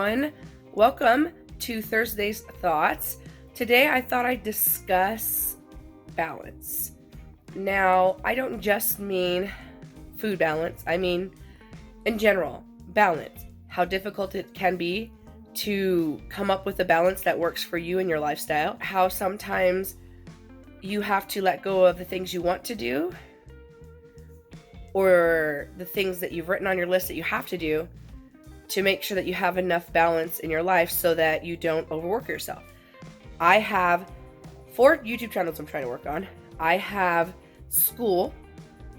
everyone. Welcome to Thursday's Thoughts. Today I thought I'd discuss balance. Now, I don't just mean food balance. I mean, in general, balance. How difficult it can be to come up with a balance that works for you and your lifestyle. How sometimes you have to let go of the things you want to do or the things that you've written on your list that you have to do to make sure that you have enough balance in your life so that you don't overwork yourself. I have 4 YouTube channels I'm trying to work on. I have school.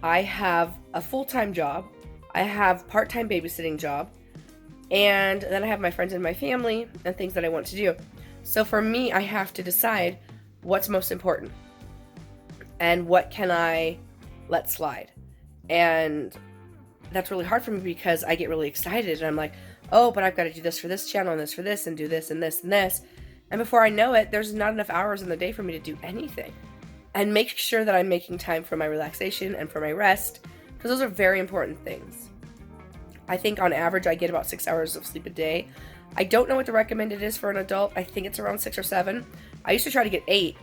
I have a full-time job. I have part-time babysitting job. And then I have my friends and my family and things that I want to do. So for me, I have to decide what's most important and what can I let slide. And that's really hard for me because I get really excited and I'm like, oh, but I've got to do this for this channel and this for this and do this and this and this. And before I know it, there's not enough hours in the day for me to do anything. And make sure that I'm making time for my relaxation and for my rest, because those are very important things. I think on average I get about 6 hours of sleep a day. I don't know what the recommended is for an adult. I think it's around 6 or 7. I used to try to get 8,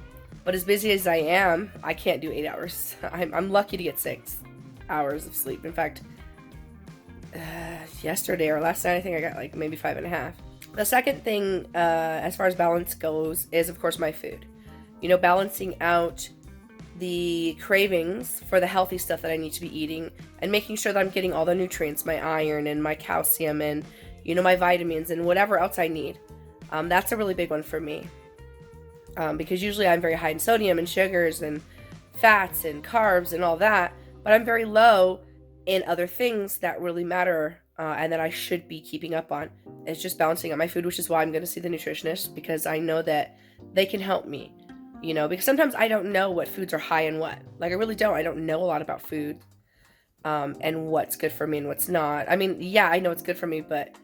but as busy as I am, I can't do 8 hours. I'm lucky to get 6 hours of sleep. In fact, yesterday or last night, I think I got like maybe 5.5. The second thing, as far as balance goes, is of course my food. You know, balancing out the cravings for the healthy stuff that I need to be eating and making sure that I'm getting all the nutrients, my iron and my calcium and, you know, my vitamins and whatever else I need. That's a really big one for me. Because usually I'm very high in sodium and sugars and fats and carbs and all that, but I'm very low in other things that really matter and that I should be keeping up on. It's just balancing out my food, which is why I'm going to see the nutritionist, because I know that they can help me, you know, because sometimes I don't know what foods are high in what. Like, I really don't. I don't know a lot about food and what's good for me and what's not. I mean, yeah, I know it's good for me, but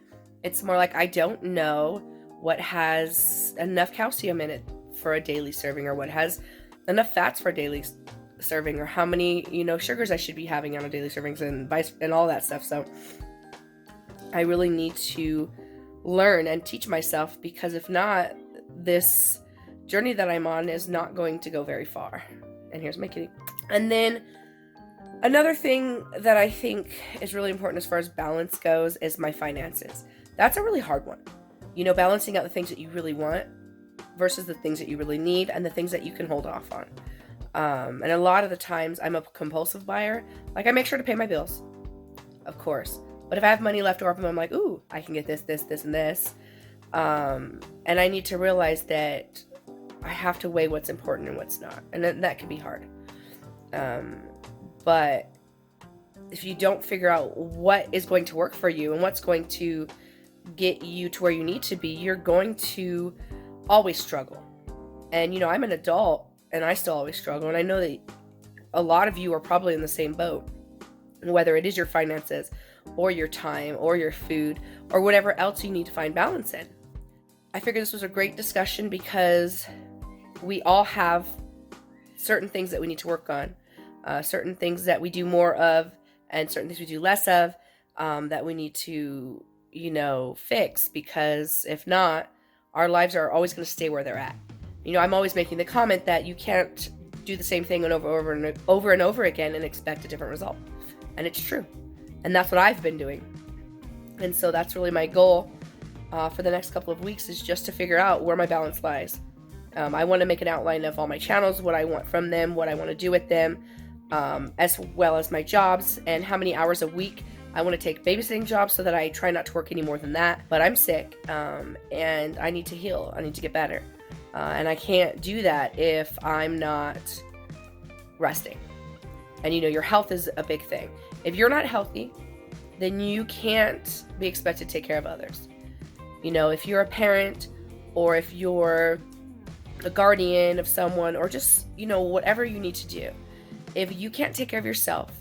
it's more like I don't know what has enough calcium in it for a daily serving or what has enough fats for a daily serving or how many, you know, sugars I should be having on a daily servings and all that stuff. So I really need to learn and teach myself, because if not, this journey that I'm on is not going to go very far. And here's my kitty. And then another thing that I think is really important as far as balance goes is my finances. That's a really hard one. You know, balancing out the things that you really want versus the things that you really need and the things that you can hold off on. And a lot of the times I'm a compulsive buyer. Like, I make sure to pay my bills, of course. But if I have money left over, I'm like, ooh, I can get this, this, this, and this. And I need to realize that I have to weigh what's important and what's not. And that can be hard. But if you don't figure out what is going to work for you and what's going to get you to where you need to be, you're going to always struggle. And, you know, I'm an adult and I still always struggle. And I know that a lot of you are probably in the same boat, whether it is your finances or your time or your food or whatever else you need to find balance in. I figured this was a great discussion because we all have certain things that we need to work on, certain things that we do more of and certain things we do less of, that we need to, you know, fix, because if not, our lives are always going to stay where they're at. You know, I'm always making the comment that you can't do the same thing over and over again and expect a different result. And it's true. And that's what I've been doing. And so that's really my goal for the next couple of weeks, is just to figure out where my balance lies. I want to make an outline of all my channels, what I want from them, what I want to do with them, as well as my jobs and how many hours a week I want to take babysitting jobs so that I try not to work any more than that. But I'm sick and I need to heal. I need to get better. And I can't do that if I'm not resting. And, you know, your health is a big thing. If you're not healthy, then you can't be expected to take care of others. You know, if you're a parent or if you're a guardian of someone or just, you know, whatever you need to do, if you can't take care of yourself,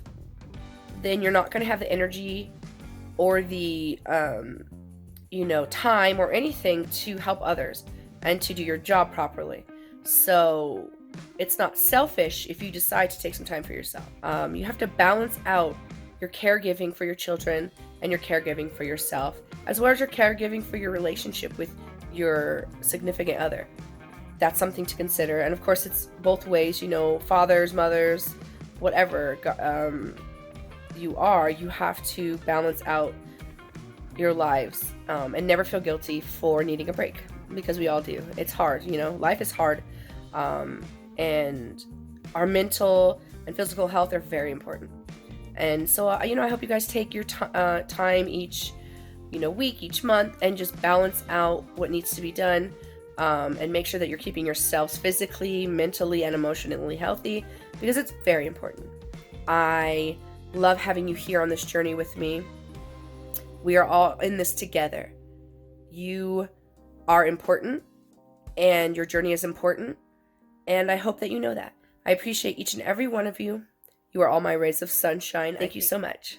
then you're not going to have the energy or the, you know, time or anything to help others and to do your job properly. So it's not selfish if you decide to take some time for yourself. You have to balance out your caregiving for your children and your caregiving for yourself, as well as your caregiving for your relationship with your significant other. That's something to consider. And of course, it's both ways, fathers, mothers, whatever you are, you have to balance out your lives, and never feel guilty for needing a break, because we all do. It's hard, life is hard, and our mental and physical health are very important. And so, I hope you guys take your time each, week, each month, and just balance out what needs to be done, and make sure that you're keeping yourselves physically, mentally, and emotionally healthy, because it's very important. I love having you here on this journey with me. We are all in this together. You are important, and your journey is important, and I hope that you know that. I appreciate each and every one of you. You are all my rays of sunshine. Thank you so much.